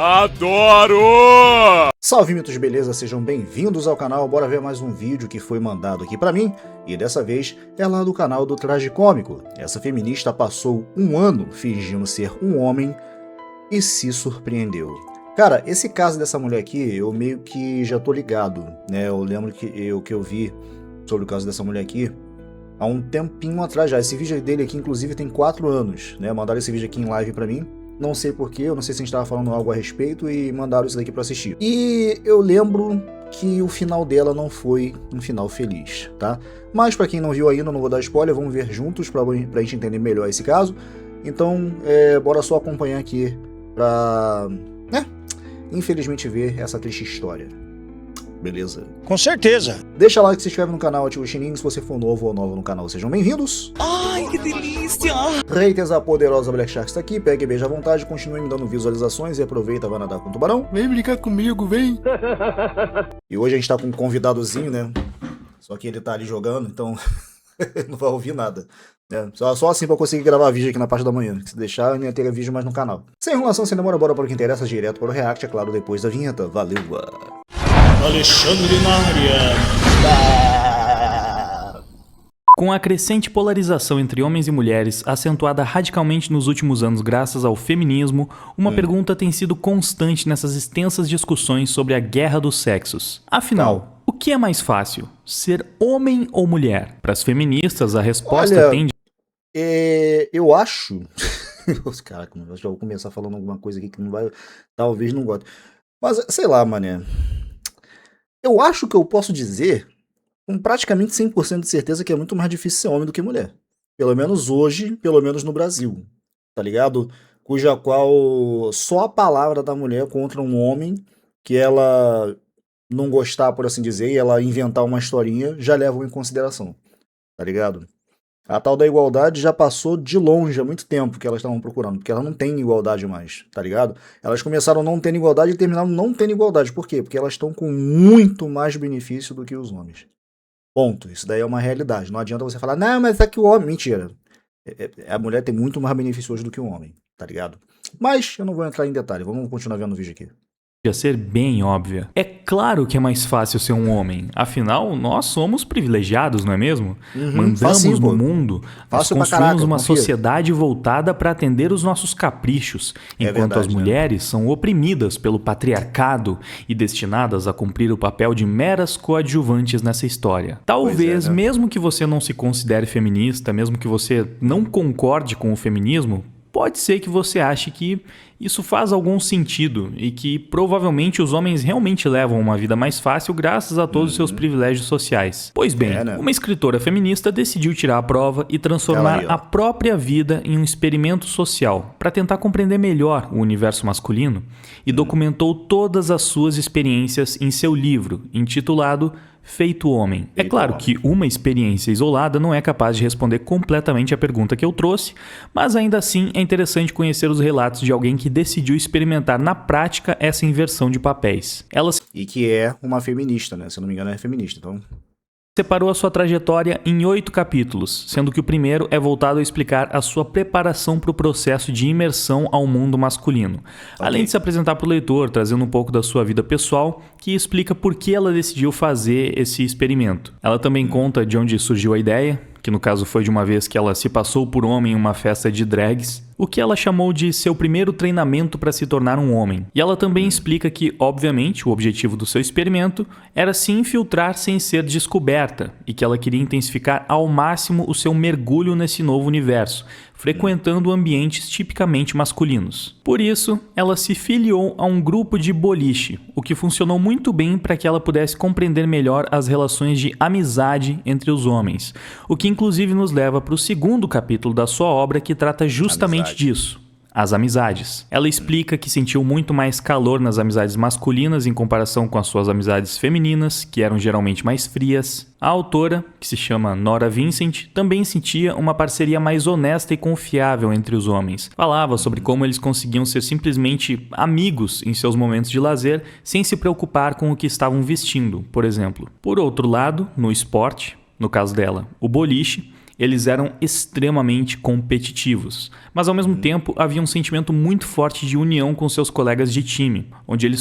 Adoro! Salve mitos, beleza? Sejam bem-vindos ao canal. Bora ver mais um vídeo que foi mandado aqui pra mim. E dessa vez é lá do canal do Tragicômico. Essa feminista passou um ano fingindo ser um homem e se surpreendeu. Cara, esse caso dessa mulher aqui, eu meio que já tô ligado, né? Eu lembro que eu vi sobre o caso dessa mulher aqui há um tempinho atrás já. Esse vídeo dele aqui, inclusive, tem 4 anos, né? Mandaram esse vídeo aqui em live pra mim. Não sei porquê, eu não sei se a gente tava falando algo a respeito e mandaram isso daqui pra assistir. E eu lembro que o final dela não foi um final feliz, tá? Mas pra quem não viu ainda, não vou dar spoiler, vamos ver juntos pra gente entender melhor esse caso. Então, bora só acompanhar aqui pra, né, infelizmente ver essa triste história. Beleza? Com certeza. Deixa lá que se inscreve no canal, ativa o sininho se você for novo ou nova no canal. Sejam bem-vindos. Ai, que delícia! Haters, a poderosa Black Shark está aqui. Pega e beija à vontade, continue me dando visualizações e aproveita, vai nadar com o tubarão. Vem brincar comigo, vem! E hoje a gente tá com um convidadozinho, né? Só que ele tá ali jogando, então não vai ouvir nada. Só assim pra conseguir gravar vídeo aqui na parte da manhã. Se deixar, eu não ia ter vídeo mais no canal. Sem enrolação, sem demora, bora para o que interessa, direto para o react, é claro, depois da vinheta. Valeu! Alexandre na área. Com a crescente polarização entre homens e mulheres, acentuada radicalmente nos últimos anos graças ao feminismo, uma pergunta tem sido constante nessas extensas discussões sobre a guerra dos sexos. Afinal, o que é mais fácil, ser homem ou mulher? Para as feministas, a resposta tende... Eu acho... Caraca, eu já vou começar falando alguma coisa aqui que não vai... Talvez não goste. Mas, sei lá, mané... Eu acho que eu posso dizer, com praticamente 100% de certeza, que é muito mais difícil ser homem do que mulher. Pelo menos hoje, pelo menos no Brasil, tá ligado? Cuja qual só a palavra da mulher contra um homem, que ela não gostar, por assim dizer, e ela inventar uma historinha, já levam em consideração, tá ligado? A tal da igualdade já passou de longe há muito tempo que elas estavam procurando, porque elas não têm igualdade mais, tá ligado? Elas começaram não tendo igualdade e terminaram não tendo igualdade. Por quê? Porque elas estão com muito mais benefício do que os homens. Ponto. Isso daí é uma realidade. Não adianta você falar, não, mas é que o homem... Mentira. A mulher tem muito mais benefício hoje do que o homem, tá ligado? Mas eu não vou entrar em detalhe. Vamos continuar vendo o vídeo aqui. A ser bem óbvia. É claro que é mais fácil ser um homem. Afinal, nós somos privilegiados, não é mesmo? Mandamos facinho, no mundo, nós construímos uma sociedade voltada para atender os nossos caprichos, enquanto as mulheres são oprimidas pelo patriarcado e destinadas a cumprir o papel de meras coadjuvantes nessa história. Talvez, mesmo que você não se considere feminista, mesmo que você não concorde com o feminismo, pode ser que você ache que isso faz algum sentido e que provavelmente os homens realmente levam uma vida mais fácil graças a todos os seus privilégios sociais. Pois bem, uma escritora feminista decidiu tirar a prova e transformar a própria vida em um experimento social para tentar compreender melhor o universo masculino e documentou todas as suas experiências em seu livro, intitulado Feito Homem. É claro que uma experiência isolada não é capaz de responder completamente a pergunta que eu trouxe, mas ainda assim é interessante conhecer os relatos de alguém que decidiu experimentar na prática essa inversão de papéis. E que é uma feminista, né? Se eu não me engano, é feminista, então... Separou a sua trajetória em 8 capítulos, sendo que o primeiro é voltado a explicar a sua preparação para o processo de imersão ao mundo masculino, além de se apresentar para o leitor, trazendo um pouco da sua vida pessoal, que explica por que ela decidiu fazer esse experimento. Ela também conta de onde surgiu a ideia, que no caso foi de uma vez que ela se passou por homem em uma festa de drags, o que ela chamou de seu primeiro treinamento para se tornar um homem. E ela também explica que, obviamente, o objetivo do seu experimento era se infiltrar sem ser descoberta e que ela queria intensificar ao máximo o seu mergulho nesse novo universo, frequentando ambientes tipicamente masculinos. Por isso, ela se filiou a um grupo de boliche, o que funcionou muito bem para que ela pudesse compreender melhor as relações de amizade entre os homens, o que inclusive nos leva para o segundo capítulo da sua obra, que trata justamente disso. As amizades. Ela explica que sentiu muito mais calor nas amizades masculinas em comparação com as suas amizades femininas, que eram geralmente mais frias. A autora, que se chama Nora Vincent, também sentia uma parceria mais honesta e confiável entre os homens. Falava sobre como eles conseguiam ser simplesmente amigos em seus momentos de lazer, sem se preocupar com o que estavam vestindo, por exemplo. Por outro lado, no esporte, no caso dela, o boliche, eles eram extremamente competitivos, mas ao mesmo tempo havia um sentimento muito forte de união com seus colegas de time, onde eles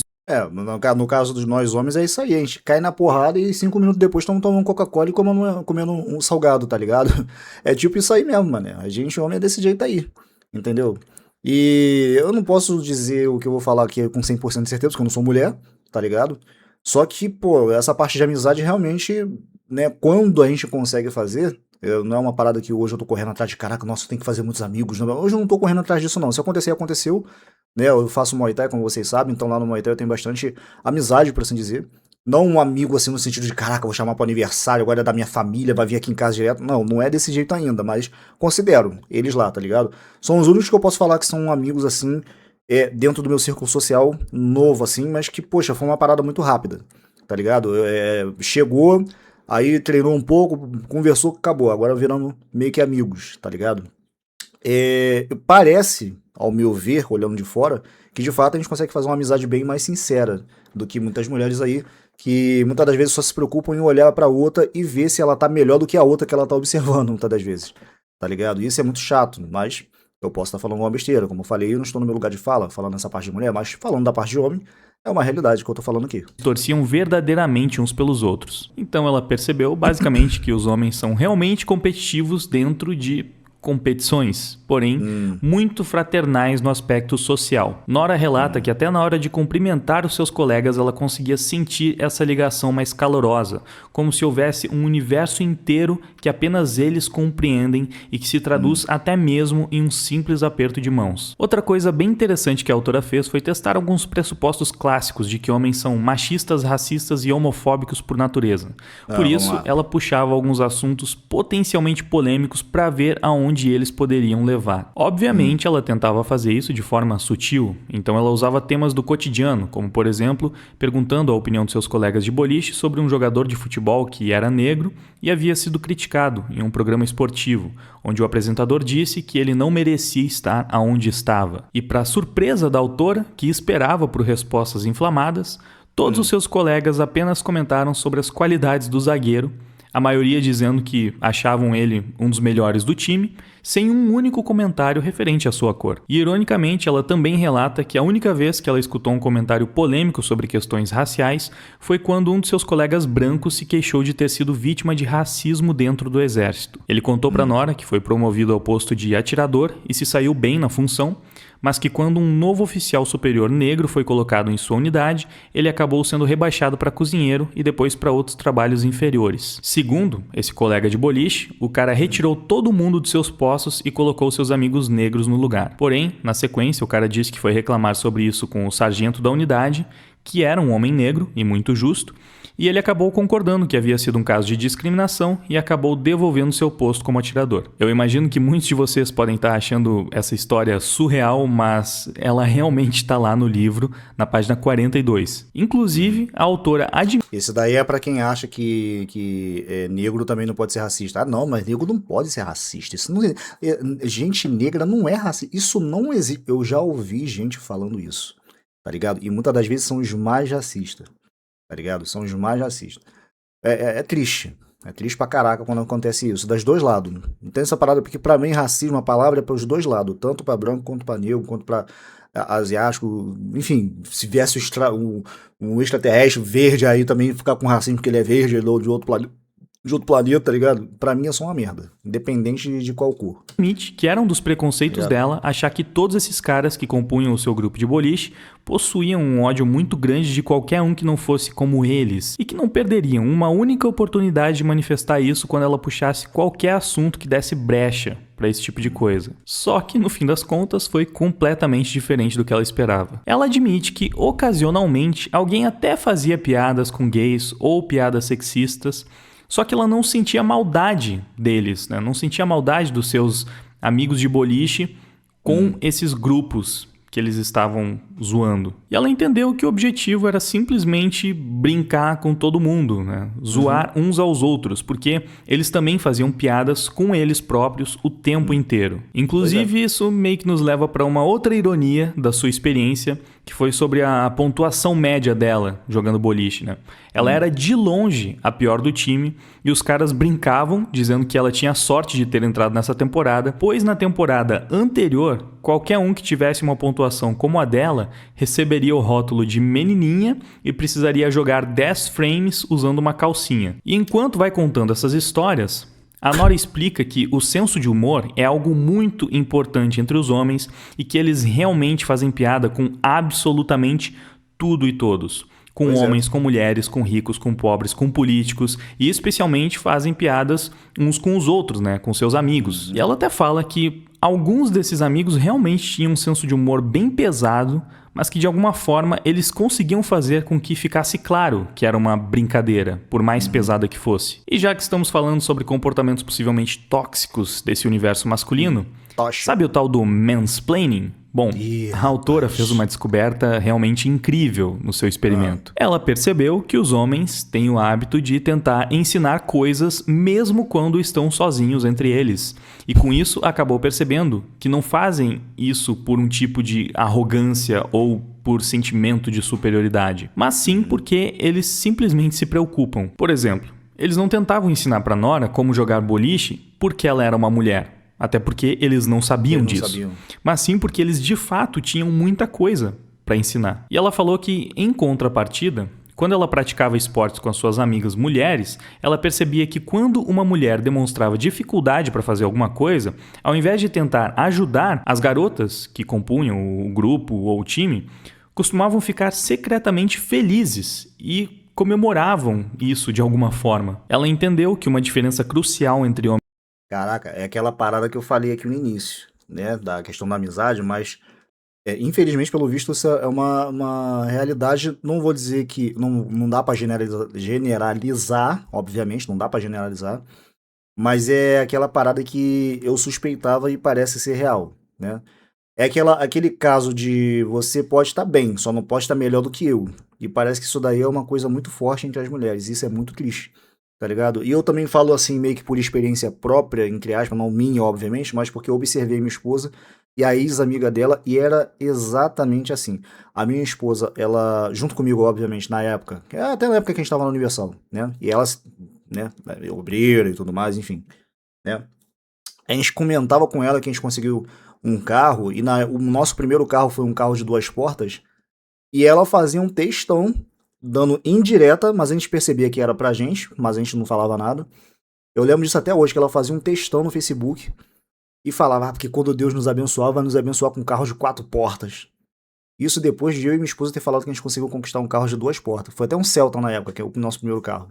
No caso dos nós homens é isso aí, a gente cai na porrada e 5 minutos depois estamos tomando Coca-Cola e comendo um salgado, tá ligado? É tipo isso aí mesmo, mano. A gente homem é desse jeito aí, entendeu? E eu não posso dizer o que eu vou falar aqui com 100% de certeza, porque eu não sou mulher, tá ligado? Só que, pô, essa parte de amizade realmente, né, quando a gente consegue fazer, não é uma parada que hoje eu tô correndo atrás de, caraca, nossa, eu tenho que fazer muitos amigos. Não, hoje eu não tô correndo atrás disso, não. Se acontecer, aconteceu, né? Eu faço Muay Thai, como vocês sabem, então lá no Muay Thai eu tenho bastante amizade, por assim dizer. Não um amigo assim no sentido de, caraca, vou chamar pro aniversário, agora é da minha família, vai vir aqui em casa direto. Não, não é desse jeito ainda, mas considero eles lá, tá ligado? São os únicos que eu posso falar que são amigos assim, dentro do meu círculo social novo, assim, mas que, poxa, foi uma parada muito rápida, tá ligado? Chegou, aí treinou um pouco, conversou, acabou. Agora viramos meio que amigos, tá ligado? Parece, ao meu ver, olhando de fora, que de fato a gente consegue fazer uma amizade bem mais sincera do que muitas mulheres aí, que muitas das vezes só se preocupam em olhar pra outra e ver se ela tá melhor do que a outra que ela tá observando, muitas das vezes, tá ligado? Isso é muito chato, mas eu posso estar falando uma besteira, como eu falei, eu não estou no meu lugar de fala, falando nessa parte de mulher, mas falando da parte de homem, é uma realidade que eu tô falando aqui. torciam verdadeiramente uns pelos outros. Então ela percebeu basicamente que os homens são realmente competitivos dentro de competições, porém muito fraternais no aspecto social. Nora relata que até na hora de cumprimentar os seus colegas ela conseguia sentir essa ligação mais calorosa, como se houvesse um universo inteiro que apenas eles compreendem e que se traduz até mesmo em um simples aperto de mãos. Outra coisa bem interessante que a autora fez foi testar alguns pressupostos clássicos de que homens são machistas, racistas e homofóbicos por natureza. Por isso, ela puxava alguns assuntos potencialmente polêmicos para ver aonde eles poderiam levar. Obviamente, ela tentava fazer isso de forma sutil, então ela usava temas do cotidiano, como por exemplo, perguntando a opinião de seus colegas de boliche sobre um jogador de futebol que era negro e havia sido criticado em um programa esportivo, onde o apresentador disse que ele não merecia estar aonde estava. E para surpresa da autora, que esperava por respostas inflamadas, todos os seus colegas apenas comentaram sobre as qualidades do zagueiro, a maioria dizendo que achavam ele um dos melhores do time, sem um único comentário referente à sua cor. E ironicamente, ela também relata que a única vez que ela escutou um comentário polêmico sobre questões raciais foi quando um de seus colegas brancos se queixou de ter sido vítima de racismo dentro do exército. Ele contou para Nora que foi promovido ao posto de atirador e se saiu bem na função, mas que quando um novo oficial superior negro foi colocado em sua unidade, ele acabou sendo rebaixado para cozinheiro e depois para outros trabalhos inferiores. Segundo esse colega de boliche, o cara retirou todo mundo de seus postos e colocou seus amigos negros no lugar. Porém, na sequência, o cara disse que foi reclamar sobre isso com o sargento da unidade, que era um homem negro e muito justo, e ele acabou concordando que havia sido um caso de discriminação e acabou devolvendo seu posto como atirador. Eu imagino que muitos de vocês podem estar achando essa história surreal, mas ela realmente está lá no livro, na página 42. Inclusive, a autora admite... Esse daí é pra quem acha que negro também não pode ser racista. Ah, não, mas negro não pode ser racista. Isso não, gente negra não é racista. Isso não existe. Eu já ouvi gente falando isso, tá ligado? E muitas das vezes são os mais racistas, tá ligado? São os mais racistas. É triste. É triste pra caraca quando acontece isso. Das dois lados. Não tem essa parada, porque pra mim racismo, a palavra é pros dois lados. Tanto pra branco, quanto pra negro, quanto pra asiático. Enfim, se viesse um extraterrestre verde aí também ficar com racismo porque ele é verde, ele é de outro planeta, tá ligado? Pra mim é só uma merda. Independente de qual cor. que era um dos preconceitos dela achar que todos esses caras que compunham o seu grupo de boliche possuíam um ódio muito grande de qualquer um que não fosse como eles e que não perderiam uma única oportunidade de manifestar isso quando ela puxasse qualquer assunto que desse brecha para esse tipo de coisa. Só que no fim das contas foi completamente diferente do que ela esperava. Ela admite que ocasionalmente alguém até fazia piadas com gays ou piadas sexistas, só que ela não sentia maldade deles, né? Não sentia maldade dos seus amigos de boliche com esses grupos que eles estavam zoando. E ela entendeu que o objetivo era simplesmente brincar com todo mundo, né? Zoar uns aos outros, porque eles também faziam piadas com eles próprios o tempo inteiro. Inclusive, isso meio que nos leva para uma outra ironia da sua experiência, que foi sobre a pontuação média dela jogando boliche, né? Ela era de longe a pior do time e os caras brincavam dizendo que ela tinha sorte de ter entrado nessa temporada, pois na temporada anterior, qualquer um que tivesse uma pontuação como a dela receberia o rótulo de menininha e precisaria jogar 10 frames usando uma calcinha. E enquanto vai contando essas histórias, a Nora explica que o senso de humor é algo muito importante entre os homens e que eles realmente fazem piada com absolutamente tudo e todos. Com Pois é. homens, com mulheres, com ricos, com pobres, com políticos e especialmente fazem piadas uns com os outros, né? Com seus amigos. E ela até fala que alguns desses amigos realmente tinham um senso de humor bem pesado, mas que de alguma forma eles conseguiam fazer com que ficasse claro que era uma brincadeira, por mais pesada que fosse. E já que estamos falando sobre comportamentos possivelmente tóxicos desse universo masculino, Tóxico. sabe o tal do mansplaining? Bom, a autora fez uma descoberta realmente incrível no seu experimento. Ela percebeu que os homens têm o hábito de tentar ensinar coisas mesmo quando estão sozinhos entre eles. E com isso acabou percebendo que não fazem isso por um tipo de arrogância ou por sentimento de superioridade, mas sim porque eles simplesmente se preocupam. Por exemplo, eles não tentavam ensinar para Nora como jogar boliche porque ela era uma mulher. Até porque eles não sabiam disso. Mas sim porque eles de fato tinham muita coisa para ensinar. E ela falou que, em contrapartida, quando ela praticava esportes com as suas amigas mulheres, ela percebia que quando uma mulher demonstrava dificuldade para fazer alguma coisa, ao invés de tentar ajudar, as garotas que compunham o grupo ou o time costumavam ficar secretamente felizes e comemoravam isso de alguma forma. Ela entendeu que uma diferença crucial entre homens Caraca, é aquela parada que eu falei aqui no início, né? Da questão da amizade, mas infelizmente, pelo visto, isso é uma realidade. Não vou dizer que não dá pra generalizar, obviamente, não dá pra generalizar, mas é aquela parada que eu suspeitava e parece ser real, né? É aquele caso de você pode estar bem, só não pode estar melhor do que eu. E parece que isso daí é uma coisa muito forte entre as mulheres. Isso é muito triste, tá ligado? E eu também falo assim, meio que por experiência própria, entre aspas, não minha, obviamente, mas porque eu observei minha esposa e a ex-amiga dela, e era exatamente assim. A minha esposa, ela, junto comigo, obviamente, na época, até na época que a gente tava na Universal, né? E ela, né, obreira e tudo mais, enfim, né? A gente comentava com ela que a gente conseguiu um carro, e o nosso primeiro carro foi um carro de 2 portas, e ela fazia um textão, dando indireta, mas a gente percebia que era pra gente, mas a gente não falava nada. Eu lembro disso até hoje, que ela fazia um textão no Facebook e falava, porque quando Deus nos abençoar, vai nos abençoar com um carro de 4 portas. Isso depois de eu e minha esposa ter falado que a gente conseguiu conquistar um carro de 2 portas. Foi até um Celta na época, que é o nosso primeiro carro.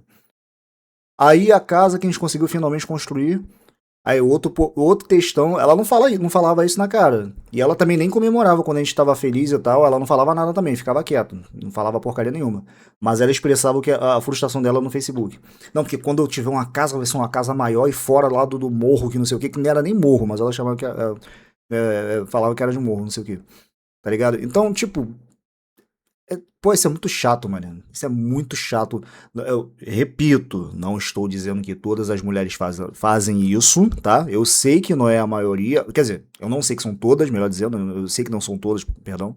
Aí a casa que a gente conseguiu finalmente construir, aí outro textão, ela não falava isso na cara. E ela também nem comemorava quando a gente tava feliz e tal, ela não falava nada também, ficava quieto, não falava porcaria nenhuma. Mas ela expressava a frustração dela no Facebook. Não, porque quando eu tiver uma casa, vai ser uma casa maior e fora lá do morro, que não sei o que não era nem morro, mas ela chamava que falava que era de morro, não sei o que. Tá ligado? Então, tipo, pô, isso é muito chato, mano. Isso é muito chato. Eu repito, não estou dizendo que todas as mulheres fazem isso, tá? Eu sei que não é a maioria. Quer dizer, eu não sei que são todas, melhor dizendo. Eu sei que não são todas, perdão.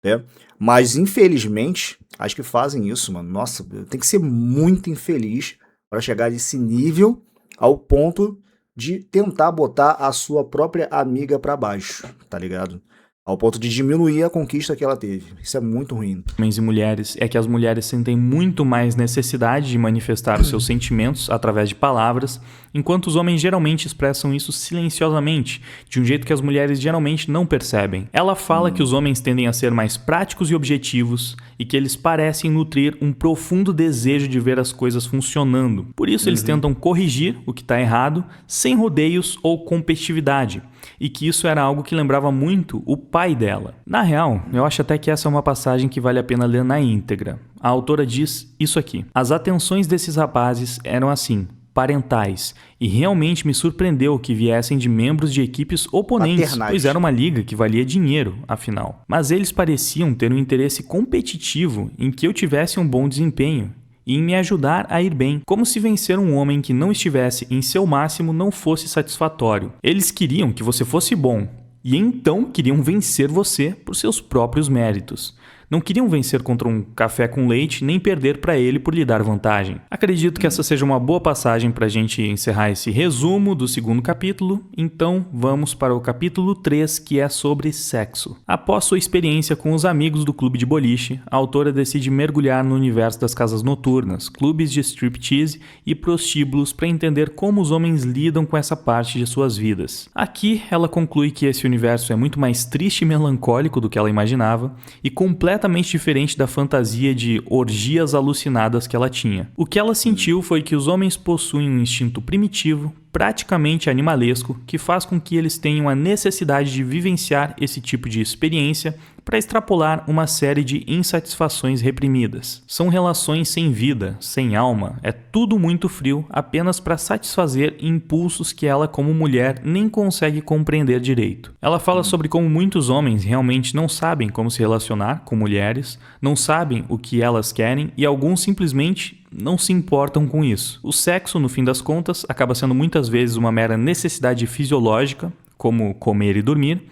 Né? Mas, infelizmente, as que fazem isso, mano. Nossa, tem que ser muito infeliz para chegar nesse nível ao ponto de tentar botar a sua própria amiga pra baixo, tá ligado? Ao ponto de diminuir a conquista que ela teve. Isso é muito ruim. Homens e mulheres é que as mulheres sentem muito mais necessidade de manifestar os seus sentimentos através de palavras, enquanto os homens geralmente expressam isso silenciosamente, de um jeito que as mulheres geralmente não percebem. Ela fala que os homens tendem a ser mais práticos e objetivos e que eles parecem nutrir um profundo desejo de ver as coisas funcionando. Por isso eles tentam corrigir o que está errado, sem rodeios ou competitividade. E que isso era algo que lembrava muito o pai dela. Na real, eu acho até que essa é uma passagem que vale a pena ler na íntegra. A autora diz isso aqui: as atenções desses rapazes eram assim, parentais, e realmente me surpreendeu que viessem de membros de equipes oponentes, Paternais. pois era uma liga que valia dinheiro, afinal. Mas eles pareciam ter um interesse competitivo em que eu tivesse um bom desempenho e em me ajudar a ir bem, como se vencer um homem que não estivesse em seu máximo não fosse satisfatório. Eles queriam que você fosse bom, e então queriam vencer você por seus próprios méritos. Não queriam vencer contra um café com leite, nem perder para ele por lhe dar vantagem. Acredito que essa seja uma boa passagem para a gente encerrar esse resumo do segundo capítulo, então vamos para o capítulo 3, que é sobre sexo. Após sua experiência com os amigos do clube de boliche, a autora decide mergulhar no universo das casas noturnas, clubes de striptease e prostíbulos para entender como os homens lidam com essa parte de suas vidas. Aqui, ela conclui que esse universo é muito mais triste e melancólico do que ela imaginava e completamente diferente da fantasia de orgias alucinadas que ela tinha. O que ela sentiu foi que os homens possuem um instinto primitivo, praticamente animalesco, que faz com que eles tenham a necessidade de vivenciar esse tipo de experiência para extrapolar uma série de insatisfações reprimidas. São relações sem vida, sem alma, é tudo muito frio apenas para satisfazer impulsos que ela, como mulher, nem consegue compreender direito. Ela fala sobre como muitos homens realmente não sabem como se relacionar com mulheres, não sabem o que elas querem e alguns simplesmente não se importam com isso. O sexo, no fim das contas, acaba sendo muitas vezes uma mera necessidade fisiológica, como comer e dormir,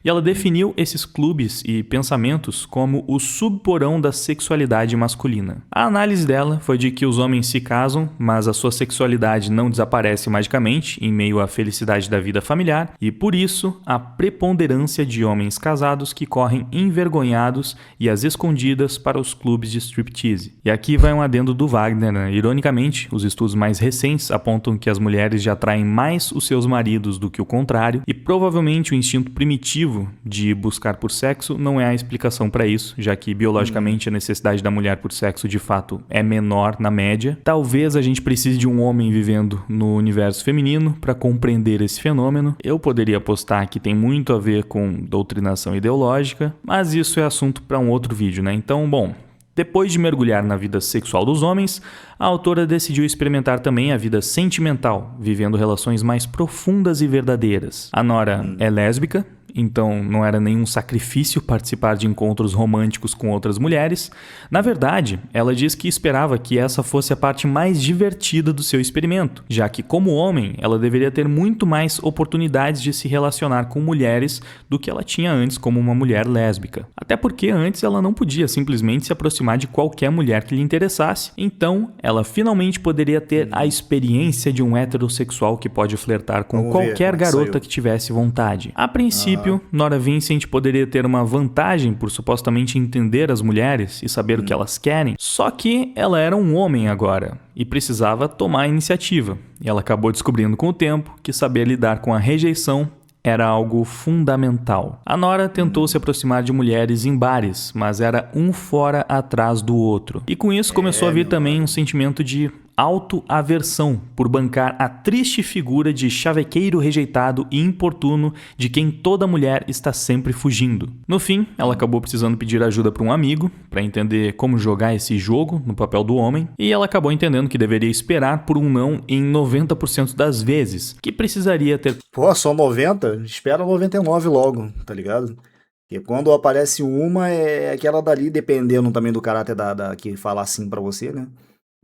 e ela definiu esses clubes e pensamentos como o subporão da sexualidade masculina. A análise dela foi de que os homens se casam, mas a sua sexualidade não desaparece magicamente em meio à felicidade da vida familiar, e por isso a preponderância de homens casados que correm envergonhados e às escondidas para os clubes de striptease. E aqui vai um adendo do Wagner, né? Ironicamente, os estudos mais recentes apontam que as mulheres já atraem mais os seus maridos do que o contrário, e provavelmente o instinto primitivo de buscar por sexo não é a explicação para isso, já que biologicamente a necessidade da mulher por sexo de fato é menor na média. Talvez a gente precise de um homem vivendo no universo feminino para compreender esse fenômeno. Eu poderia apostar que tem muito a ver com doutrinação ideológica, mas isso é assunto para um outro vídeo, né? Então, bom, depois de mergulhar na vida sexual dos homens, a autora decidiu experimentar também a vida sentimental, vivendo relações mais profundas e verdadeiras. A Nora é lésbica, então não era nenhum sacrifício participar de encontros românticos com outras mulheres. Na verdade, ela diz que esperava que essa fosse a parte mais divertida do seu experimento, já que, como homem, ela deveria ter muito mais oportunidades de se relacionar com mulheres do que ela tinha antes como uma mulher lésbica. Até porque antes ela não podia simplesmente se aproximar de qualquer mulher que lhe interessasse, então ela finalmente poderia ter a experiência de um heterossexual que pode flertar com qualquer garota que tivesse vontade. A princípio, Nora Vincent poderia ter uma vantagem por supostamente entender as mulheres e saber o que elas querem, só que ela era um homem agora e precisava tomar a iniciativa. E ela acabou descobrindo com o tempo que saber lidar com a rejeição era algo fundamental. A Nora tentou se aproximar de mulheres em bares, mas era um fora atrás do outro. E com isso começou a vir também um sentimento de autoaversão por bancar a triste figura de chavequeiro rejeitado e importuno de quem toda mulher está sempre fugindo. No fim, ela acabou precisando pedir ajuda para um amigo para entender como jogar esse jogo no papel do homem, e ela acabou entendendo que deveria esperar por um não em 90% das vezes, que precisaria ter... Pô, só 90? Espera 99 logo, tá ligado? Porque quando aparece uma, é aquela dali, dependendo também do caráter da que fala assim pra você, né?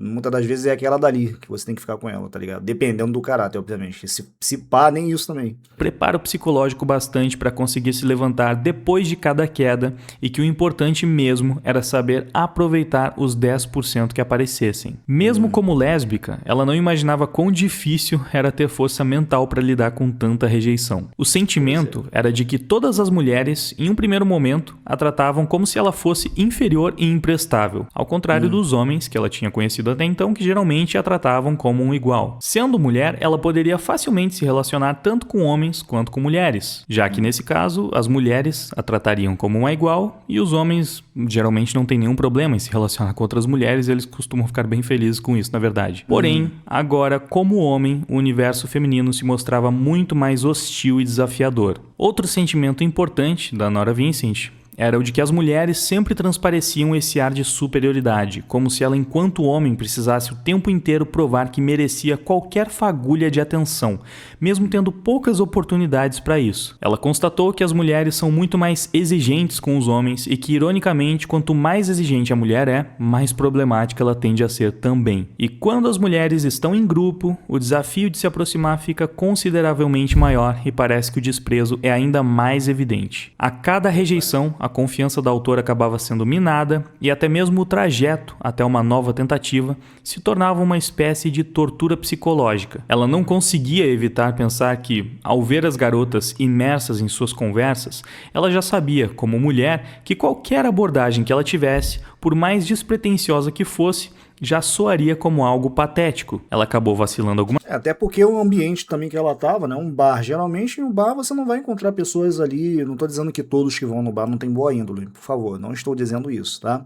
Muitas das vezes é aquela dali que você tem que ficar com ela, tá ligado? Dependendo do caráter, obviamente. Se pá, nem isso também. Preparo psicológico bastante para conseguir se levantar depois de cada queda, e que o importante mesmo era saber aproveitar os 10% que aparecessem. Mesmo como lésbica, ela não imaginava quão difícil era ter força mental para lidar com tanta rejeição. O sentimento era de que todas as mulheres, em um primeiro momento, a tratavam como se ela fosse inferior e imprestável, ao contrário dos homens que ela tinha conhecido até então, que geralmente a tratavam como um igual. Sendo mulher, ela poderia facilmente se relacionar tanto com homens quanto com mulheres, já que nesse caso as mulheres a tratariam como uma igual e os homens geralmente não têm nenhum problema em se relacionar com outras mulheres, eles costumam ficar bem felizes com isso, na verdade. Porém, agora, como homem, o universo feminino se mostrava muito mais hostil e desafiador. Outro sentimento importante da Nora Vincent era o de que as mulheres sempre transpareciam esse ar de superioridade, como se ela, enquanto homem, precisasse o tempo inteiro provar que merecia qualquer fagulha de atenção, mesmo tendo poucas oportunidades para isso. Ela constatou que as mulheres são muito mais exigentes com os homens e que, ironicamente, quanto mais exigente a mulher é, mais problemática ela tende a ser também. E quando as mulheres estão em grupo, o desafio de se aproximar fica consideravelmente maior e parece que o desprezo é ainda mais evidente. A cada rejeição, a confiança da autora acabava sendo minada e até mesmo o trajeto até uma nova tentativa se tornava uma espécie de tortura psicológica. Ela não conseguia evitar pensar que, ao ver as garotas imersas em suas conversas, ela já sabia, como mulher, que qualquer abordagem que ela tivesse, por mais despretensiosa que fosse, já soaria como algo patético. Ela acabou vacilando algumas. Até porque o ambiente também que ela tava, né? Um bar. Geralmente, em um bar você não vai encontrar pessoas ali. Não tô dizendo que todos que vão no bar não têm boa índole. Por favor, não estou dizendo isso, tá?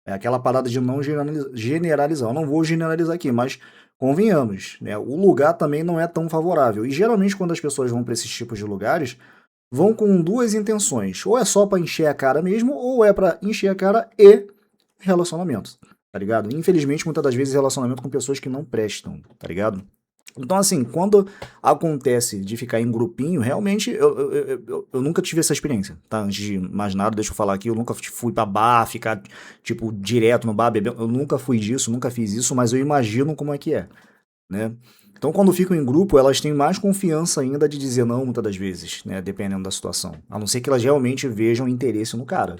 É aquela parada de não generalizar. Eu não vou generalizar aqui, mas convenhamos, né? O lugar também não é tão favorável. E geralmente, quando as pessoas vão para esses tipos de lugares, vão com duas intenções. Ou é só para encher a cara mesmo, ou é para encher a cara e relacionamento. Tá ligado? Infelizmente, muitas das vezes, relacionamento com pessoas que não prestam, tá ligado? Então, assim, quando acontece de ficar em grupinho, realmente, eu nunca tive essa experiência, tá? Antes de mais nada, deixa eu falar aqui, eu nunca fui pra bar, ficar, tipo, direto no bar, bebendo, eu nunca fui disso, nunca fiz isso, mas eu imagino como é que é, né? Então, quando ficam em grupo, elas têm mais confiança ainda de dizer não, muitas das vezes, né? Dependendo da situação. A não ser que elas realmente vejam interesse no cara.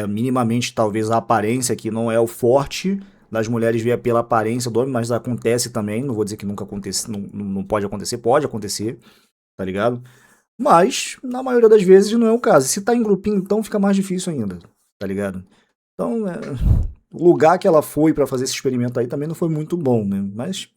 Minimamente, talvez a aparência que não é o forte das mulheres ver pela aparência do homem, mas acontece também, não vou dizer que nunca acontece, não pode acontecer, tá ligado? Mas, na maioria das vezes, não é o caso. Se tá em grupinho, então fica mais difícil ainda, tá ligado? Então, o lugar que ela foi pra fazer esse experimento aí também não foi muito bom, né? Mas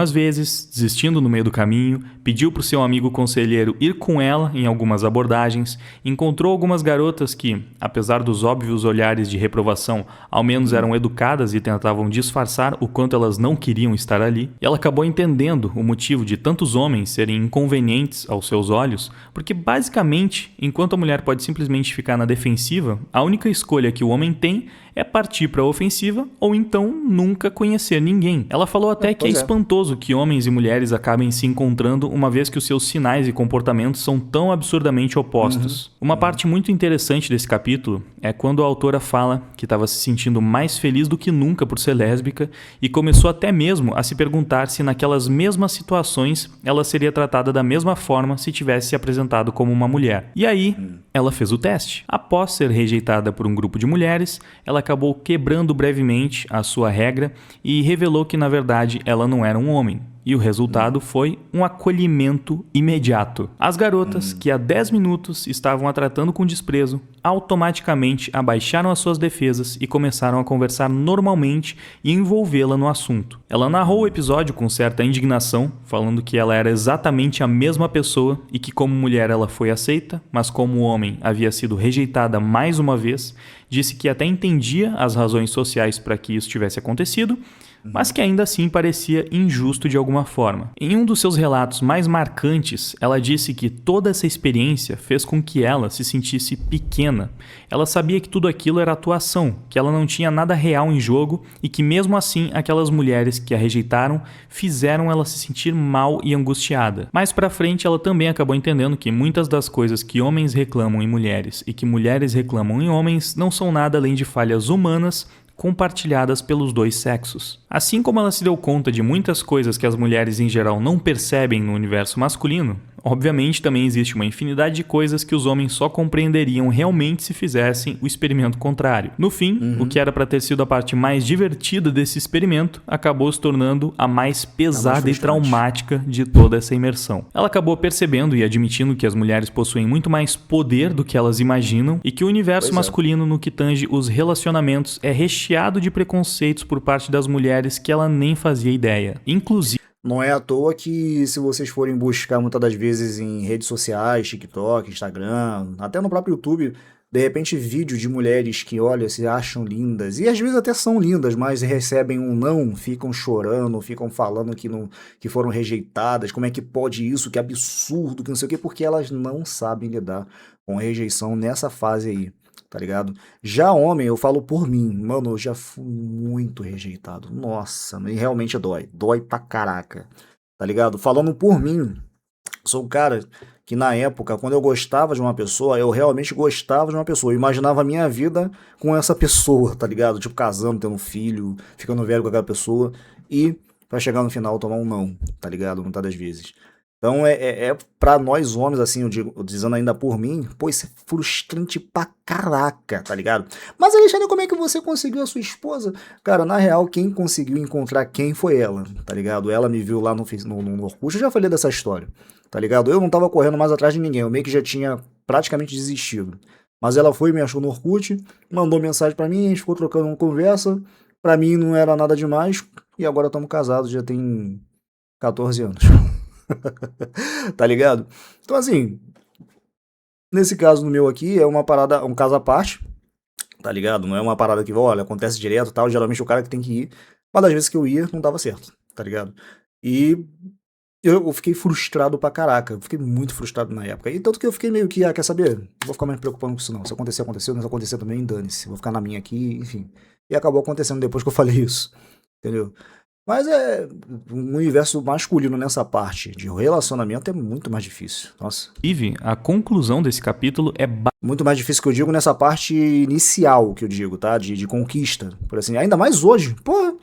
Às vezes, desistindo no meio do caminho, pediu para o seu amigo conselheiro ir com ela em algumas abordagens, encontrou algumas garotas que, apesar dos óbvios olhares de reprovação, ao menos eram educadas e tentavam disfarçar o quanto elas não queriam estar ali, e ela acabou entendendo o motivo de tantos homens serem inconvenientes aos seus olhos, porque basicamente, enquanto a mulher pode simplesmente ficar na defensiva, a única escolha que o homem tem é partir para a ofensiva ou então nunca conhecer ninguém. Ela falou até que é espantoso que homens e mulheres acabem se encontrando uma vez que os seus sinais e comportamentos são tão absurdamente opostos. Uma parte muito interessante desse capítulo é quando a autora fala que estava se sentindo mais feliz do que nunca por ser lésbica e começou até mesmo a se perguntar se naquelas mesmas situações ela seria tratada da mesma forma se tivesse se apresentado como uma mulher. E aí, ela fez o teste. Após ser rejeitada por um grupo de mulheres, ela acabou quebrando brevemente a sua regra e revelou que, na verdade, ela não era um homem. E o resultado foi um acolhimento imediato. As garotas, que há 10 minutos estavam a tratando com desprezo, automaticamente abaixaram as suas defesas e começaram a conversar normalmente e envolvê-la no assunto. Ela narrou o episódio com certa indignação, falando que ela era exatamente a mesma pessoa e que como mulher ela foi aceita, mas como homem havia sido rejeitada mais uma vez. Disse que até entendia as razões sociais para que isso tivesse acontecido, mas que ainda assim parecia injusto de alguma forma. Em um dos seus relatos mais marcantes, ela disse que toda essa experiência fez com que ela se sentisse pequena. Ela sabia que tudo aquilo era atuação, que ela não tinha nada real em jogo e que mesmo assim aquelas mulheres que a rejeitaram fizeram ela se sentir mal e angustiada. Mais pra frente ela também acabou entendendo que muitas das coisas que homens reclamam em mulheres e que mulheres reclamam em homens não são nada além de falhas humanas compartilhadas pelos dois sexos. Assim como ela se deu conta de muitas coisas que as mulheres em geral não percebem no universo masculino, obviamente também existe uma infinidade de coisas que os homens só compreenderiam realmente se fizessem o experimento contrário. No fim, o que era para ter sido a parte mais divertida desse experimento acabou se tornando a mais pesada e traumática de toda essa imersão. Ela acabou percebendo e admitindo que as mulheres possuem muito mais poder do que elas imaginam e que o universo masculino no que tange os relacionamentos é recheado de preconceitos por parte das mulheres que ela nem fazia ideia. Inclusive, não é à toa que se vocês forem buscar muitas das vezes em redes sociais, TikTok, Instagram, até no próprio YouTube, de repente vídeo de mulheres que, olha, se acham lindas, e às vezes até são lindas, mas recebem um não, ficam chorando, ficam falando que foram rejeitadas, como é que pode isso, que absurdo, que não sei o quê, porque elas não sabem lidar com rejeição nessa fase aí. Tá ligado? Já homem, eu falo por mim, mano, eu já fui muito rejeitado. Nossa, e realmente dói pra caraca, tá ligado? Falando por mim, sou um cara que na época, quando eu gostava de uma pessoa, eu realmente gostava de uma pessoa, eu imaginava a minha vida com essa pessoa, tá ligado? Tipo, casando, tendo um filho, ficando velho com aquela pessoa, e pra chegar no final tomar um não, tá ligado? Muitas das vezes. Então pra nós homens, assim, eu digo, dizendo ainda por mim, pô, isso é frustrante pra caraca, tá ligado? Mas, Alexandre, como é que você conseguiu a sua esposa? Cara, na real, quem conseguiu encontrar quem foi ela, tá ligado? Ela me viu lá no Orkut, eu já falei dessa história, tá ligado? Eu não tava correndo mais atrás de ninguém, eu meio que já tinha praticamente desistido. Mas ela foi, me achou no Orkut, mandou mensagem pra mim, a gente ficou trocando uma conversa, pra mim não era nada demais, e agora estamos casados, já tem 14 anos. Tá ligado? Então, assim, nesse caso no meu aqui, é uma parada, um caso à parte, tá ligado? Não é uma parada que, olha, acontece direto e tal, geralmente o cara que tem que ir, mas das vezes que eu ia, não dava certo, tá ligado? E eu fiquei frustrado pra caraca, eu fiquei muito frustrado na época, e tanto que eu fiquei meio que, quer saber? Não vou ficar mais me preocupando com isso não, se acontecer, aconteceu, não se acontecer também, dane-se, vou ficar na minha aqui, enfim. E acabou acontecendo depois que eu falei isso, entendeu? Mas um universo masculino nessa parte de relacionamento é muito mais difícil. Nossa. Inclusive, a conclusão desse capítulo é Muito mais difícil que eu digo nessa parte inicial que eu digo, tá? De conquista. Por assim, ainda mais hoje. Pô,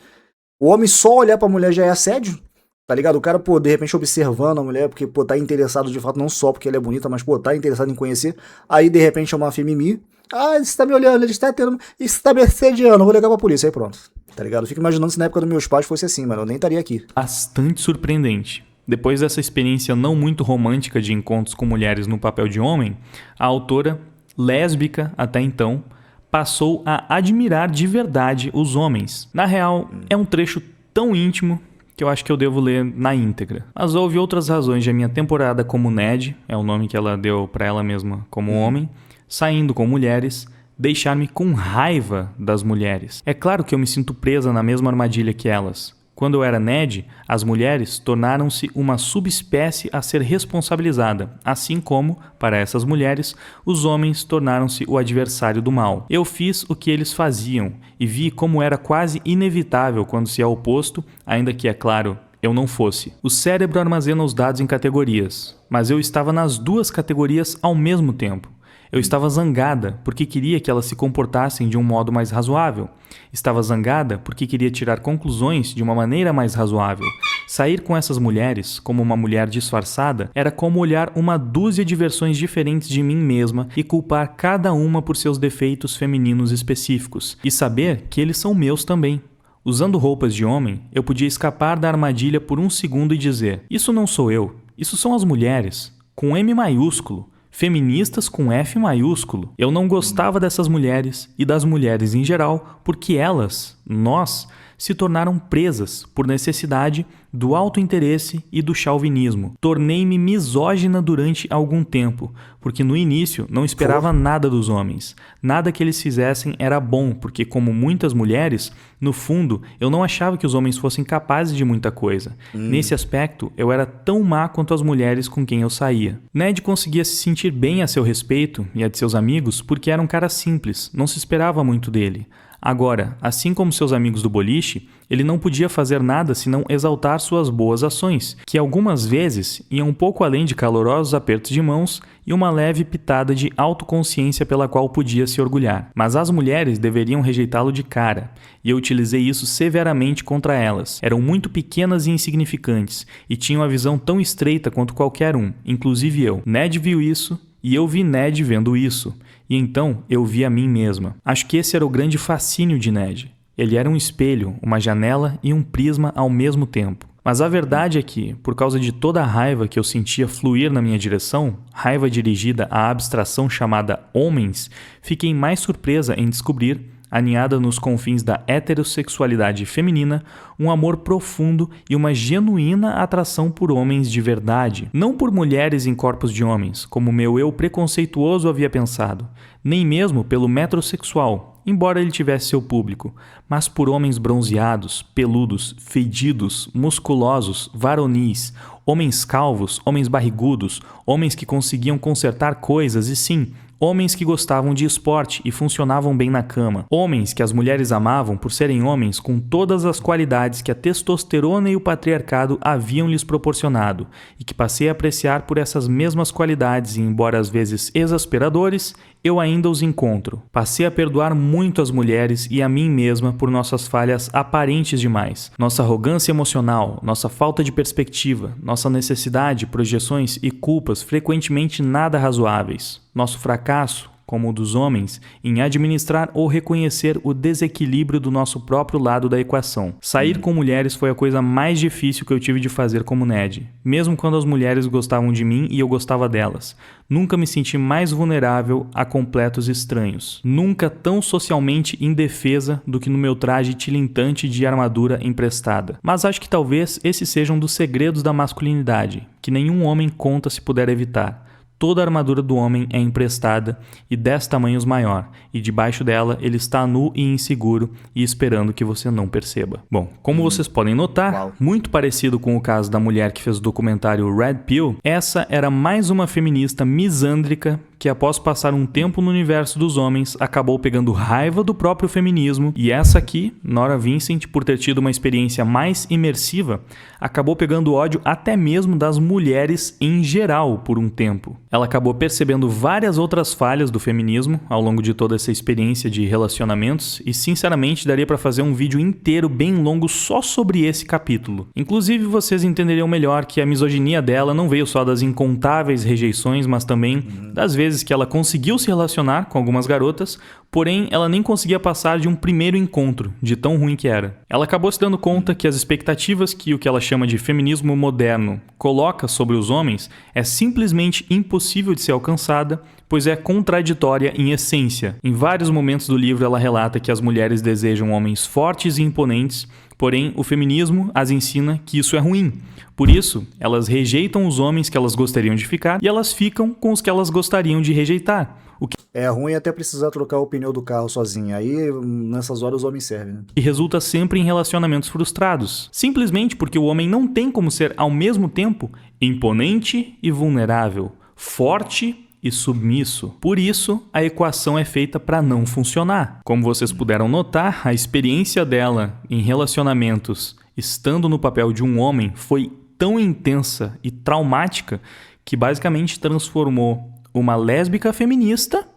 o homem só olhar pra mulher já é assédio. Tá ligado? O cara, pô, de repente observando a mulher, porque, pô, tá interessado de fato, não só porque ela é bonita, mas, pô, tá interessado em conhecer. Aí, de repente, é uma mimimi. Ah, ele está me olhando, ele está tendo. Ele está me assediando, eu vou ligar pra polícia. Aí pronto. Tá ligado? Eu fico imaginando se na época dos meus pais fosse assim, mano. Eu nem estaria aqui. bastante surpreendente. Depois dessa experiência não muito romântica de encontros com mulheres no papel de homem, a autora, lésbica até então, passou a admirar de verdade os homens. Na real, é um trecho tão íntimo que eu acho que eu devo ler na íntegra. Mas houve outras razões de a minha temporada como Ned, é o nome que ela deu pra ela mesma como homem, saindo com mulheres, deixar-me com raiva das mulheres. É claro que eu me sinto presa na mesma armadilha que elas. Quando eu era Ned, as mulheres tornaram-se uma subespécie a ser responsabilizada, assim como, para essas mulheres, os homens tornaram-se o adversário do mal. Eu fiz o que eles faziam e vi como era quase inevitável quando se é oposto, ainda que, é claro, eu não fosse. O cérebro armazena os dados em categorias, mas eu estava nas duas categorias ao mesmo tempo. Eu estava zangada porque queria que elas se comportassem de um modo mais razoável. Estava zangada porque queria tirar conclusões de uma maneira mais razoável. Sair com essas mulheres, como uma mulher disfarçada, era como olhar uma dúzia de versões diferentes de mim mesma e culpar cada uma por seus defeitos femininos específicos, e saber que eles são meus também. Usando roupas de homem, eu podia escapar da armadilha por um segundo e dizer: isso não sou eu, isso são as mulheres, com M maiúsculo. Feministas com F maiúsculo. Eu não gostava dessas mulheres e das mulheres em geral porque elas, nós, se tornaram presas por necessidade do autointeresse e do chauvinismo. Tornei-me misógina durante algum tempo, porque no início não esperava nada dos homens. Nada que eles fizessem era bom, porque como muitas mulheres, no fundo, eu não achava que os homens fossem capazes de muita coisa. Nesse aspecto, eu era tão má quanto as mulheres com quem eu saía. Ned conseguia se sentir bem a seu respeito e a de seus amigos porque era um cara simples, não se esperava muito dele. Agora, assim como seus amigos do boliche, ele não podia fazer nada senão exaltar suas boas ações, que algumas vezes iam um pouco além de calorosos apertos de mãos e uma leve pitada de autoconsciência pela qual podia se orgulhar. Mas as mulheres deveriam rejeitá-lo de cara, e eu utilizei isso severamente contra elas. Eram muito pequenas e insignificantes, e tinham a visão tão estreita quanto qualquer um, inclusive eu. Ned viu isso, e eu vi Ned vendo isso. E então eu vi a mim mesma. Acho que esse era o grande fascínio de Ned. Ele era um espelho, uma janela e um prisma ao mesmo tempo. Mas a verdade é que, por causa de toda a raiva que eu sentia fluir na minha direção, raiva dirigida à abstração chamada homens, fiquei mais surpresa em descobrir, aninhada nos confins da heterossexualidade feminina, um amor profundo e uma genuína atração por homens de verdade. Não por mulheres em corpos de homens, como meu eu preconceituoso havia pensado, nem mesmo pelo metrosexual, embora ele tivesse seu público, mas por homens bronzeados, peludos, fedidos, musculosos, varonis, homens calvos, homens barrigudos, homens que conseguiam consertar coisas e sim, homens que gostavam de esporte e funcionavam bem na cama. Homens que as mulheres amavam por serem homens com todas as qualidades que a testosterona e o patriarcado haviam lhes proporcionado e que passei a apreciar por essas mesmas qualidades e, embora às vezes exasperadores, eu ainda os encontro. Passei a perdoar muito as mulheres e a mim mesma por nossas falhas aparentes demais. Nossa arrogância emocional, nossa falta de perspectiva, nossa necessidade, projeções e culpas frequentemente nada razoáveis. Nosso fracasso, como o dos homens, em administrar ou reconhecer o desequilíbrio do nosso próprio lado da equação. Sair com mulheres foi a coisa mais difícil que eu tive de fazer como Ned, mesmo quando as mulheres gostavam de mim e eu gostava delas. Nunca me senti mais vulnerável a completos estranhos. Nunca tão socialmente indefesa do que no meu traje tilintante de armadura emprestada. Mas acho que talvez esse seja um dos segredos da masculinidade, que nenhum homem conta se puder evitar. Toda a armadura do homem é emprestada e 10 tamanhos maior, e debaixo dela ele está nu e inseguro e esperando que você não perceba. Bom, como vocês podem notar, muito parecido com o caso da mulher que fez o documentário Red Pill, essa era mais uma feminista misândrica que após passar um tempo no universo dos homens, acabou pegando raiva do próprio feminismo, e essa aqui, Nora Vincent, por ter tido uma experiência mais imersiva, acabou pegando ódio até mesmo das mulheres em geral por um tempo. Ela acabou percebendo várias outras falhas do feminismo ao longo de toda essa experiência de relacionamentos, e sinceramente daria para fazer um vídeo inteiro bem longo só sobre esse capítulo. Inclusive vocês entenderiam melhor que a misoginia dela não veio só das incontáveis rejeições, mas também das vezes que ela conseguiu se relacionar com algumas garotas, porém ela nem conseguia passar de um primeiro encontro, de tão ruim que era. Ela acabou se dando conta que as expectativas que o que ela chama de feminismo moderno coloca sobre os homens é simplesmente impossível de ser alcançada, pois é contraditória em essência. Em vários momentos do livro ela relata que as mulheres desejam homens fortes e imponentes, porém o feminismo as ensina que isso é ruim. Por isso, elas rejeitam os homens que elas gostariam de ficar e elas ficam com os que elas gostariam de rejeitar. O que É ruim até precisar trocar o pneu do carro sozinho. Aí, nessas horas, os homens servem, né? resulta sempre em relacionamentos frustrados. Simplesmente porque o homem não tem como ser ao mesmo tempo imponente e vulnerável, forte e submisso. Por isso, a equação é feita para não funcionar. Como vocês puderam notar, a experiência dela em relacionamentos, estando no papel de um homem, foi tão intensa e traumática que basicamente transformou uma lésbica feminista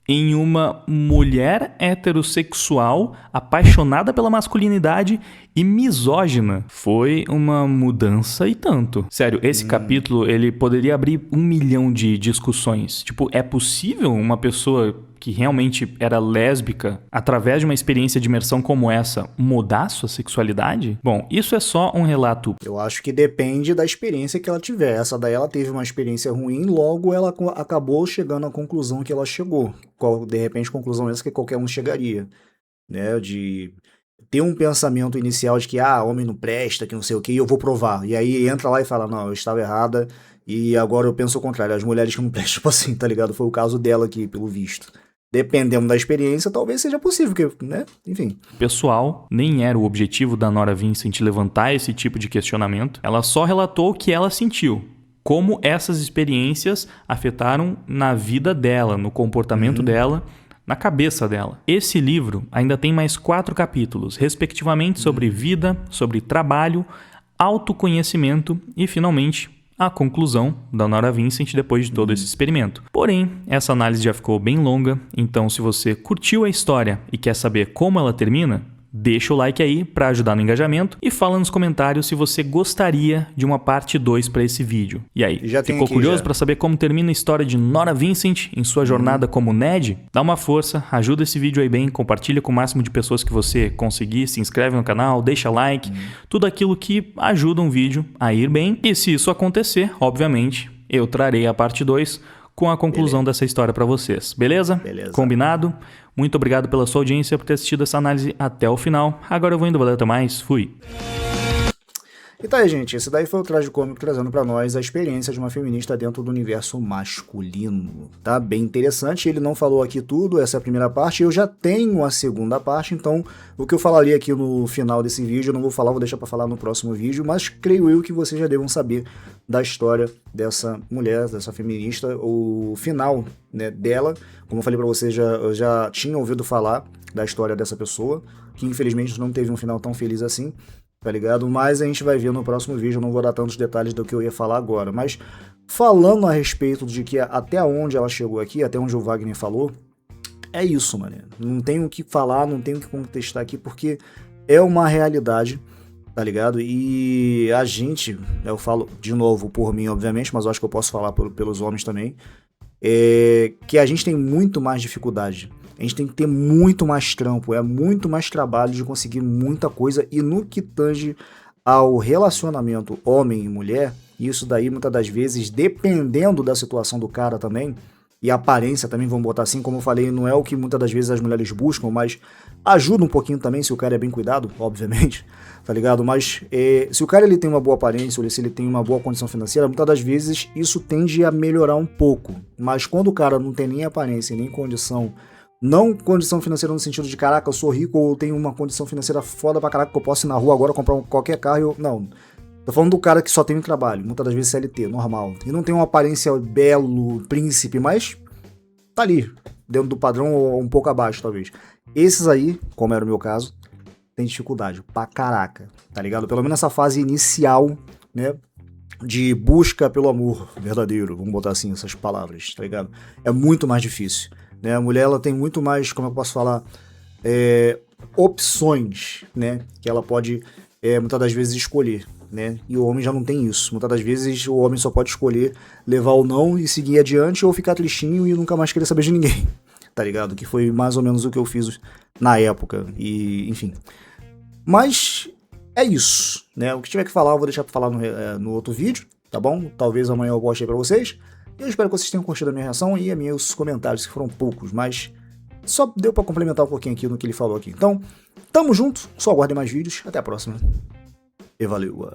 em uma mulher heterossexual apaixonada pela masculinidade e misógina. Foi uma mudança e tanto. Sério, esse capítulo ele poderia abrir 1 milhão de discussões. Tipo, é possível uma pessoa que realmente era lésbica, através de uma experiência de imersão como essa, mudar sua sexualidade? Bom, isso é só um relato. Eu acho que depende da experiência que ela tiver. Essa daí ela teve uma experiência ruim, logo ela acabou chegando à conclusão que ela chegou. De repente, conclusão essa que qualquer um chegaria, né? De ter um pensamento inicial de que, homem não presta, que não sei o que, e eu vou provar. E aí entra lá e fala, não, eu estava errada, e agora eu penso o contrário, as mulheres que não prestam, tipo assim, tá ligado? Foi o caso dela aqui, pelo visto. Dependendo da experiência, talvez seja possível, porque, né? Enfim. Pessoal, nem era o objetivo da Nora Vincent levantar esse tipo de questionamento. Ela só relatou o que ela sentiu. Como essas experiências afetaram na vida dela, no comportamento dela, na cabeça dela. Esse livro ainda tem mais 4 capítulos, respectivamente sobre vida, sobre trabalho, autoconhecimento e, finalmente, a conclusão da Nora Vincent depois de todo esse experimento. Porém, essa análise já ficou bem longa, então se você curtiu a história e quer saber como ela termina, deixa o like aí para ajudar no engajamento e fala nos comentários se você gostaria de uma parte 2 para esse vídeo. E aí, ficou curioso para saber como termina a história de Nora Vincent em sua jornada como Ned? Dá uma força, ajuda esse vídeo aí bem, compartilha com o máximo de pessoas que você conseguir, se inscreve no canal, deixa like, tudo aquilo que ajuda um vídeo a ir bem. E se isso acontecer, obviamente, eu trarei a parte 2 com a conclusão dessa história para vocês. Beleza? Combinado? Muito obrigado pela sua audiência, por ter assistido essa análise até o final. Agora eu vou indo, valeu, até mais. Fui. E tá aí, gente, esse daí foi o Tragicômico trazendo pra nós a experiência de uma feminista dentro do universo masculino. Tá bem interessante, ele não falou aqui tudo, essa é a primeira parte, eu já tenho a segunda parte, então o que eu falaria aqui no final desse vídeo, eu não vou falar, vou deixar pra falar no próximo vídeo, mas creio eu que vocês já devam saber da história dessa mulher, dessa feminista, o final, né, dela. Como eu falei pra vocês, eu já tinha ouvido falar da história dessa pessoa, que infelizmente não teve um final tão feliz assim. tá ligado? Mas a gente vai ver no próximo vídeo, eu não vou dar tantos detalhes do que eu ia falar agora, mas falando a respeito de que até onde ela chegou aqui, até onde o Wagner falou, é isso, mano. Não tenho o que falar, não tenho o que contestar aqui, porque é uma realidade, tá ligado? E a gente, eu falo de novo por mim, obviamente, mas eu acho que eu posso falar pelos homens também, que a gente tem muito mais dificuldade. A gente tem que ter muito mais trampo, é muito mais trabalho de conseguir muita coisa. E no que tange ao relacionamento homem e mulher, isso daí muitas das vezes, dependendo da situação do cara também, e a aparência também, vamos botar assim, como eu falei, não é o que muitas das vezes as mulheres buscam, mas ajuda um pouquinho também se o cara é bem cuidado, obviamente, tá ligado? Mas se o cara ele tem uma boa aparência, ou se ele tem uma boa condição financeira, muitas das vezes isso tende a melhorar um pouco. Mas quando o cara não tem nem aparência, nem condição, não condição financeira no sentido de, caraca, eu sou rico ou tenho uma condição financeira foda pra caraca que eu posso ir na rua agora comprar qualquer carro, não. Tô falando do cara que só tem um trabalho, muitas das vezes CLT, normal, e não tem uma aparência belo, príncipe, mas tá ali, dentro do padrão ou um pouco abaixo, talvez. Esses aí, como era o meu caso, tem dificuldade pra caraca, tá ligado? Pelo menos essa fase inicial, né, de busca pelo amor verdadeiro, vamos botar assim essas palavras, tá ligado? É muito mais difícil, né? A mulher, ela tem muito mais, como eu posso falar, opções, né, que ela pode, muitas das vezes, escolher. Né? E o homem já não tem isso. Muitas das vezes o homem só pode escolher levar ou não e seguir adiante ou ficar tristinho e nunca mais querer saber de ninguém, tá ligado? Que foi mais ou menos o que eu fiz na época e enfim. Mas é isso, né? O que tiver que falar eu vou deixar pra falar no outro vídeo, tá bom? Talvez amanhã eu poste aí pra vocês. E eu espero que vocês tenham curtido a minha reação e meus comentários, que foram poucos, mas só deu pra complementar um pouquinho aqui no que ele falou aqui. Então, tamo junto, só aguardem mais vídeos, até a próxima. E valeu!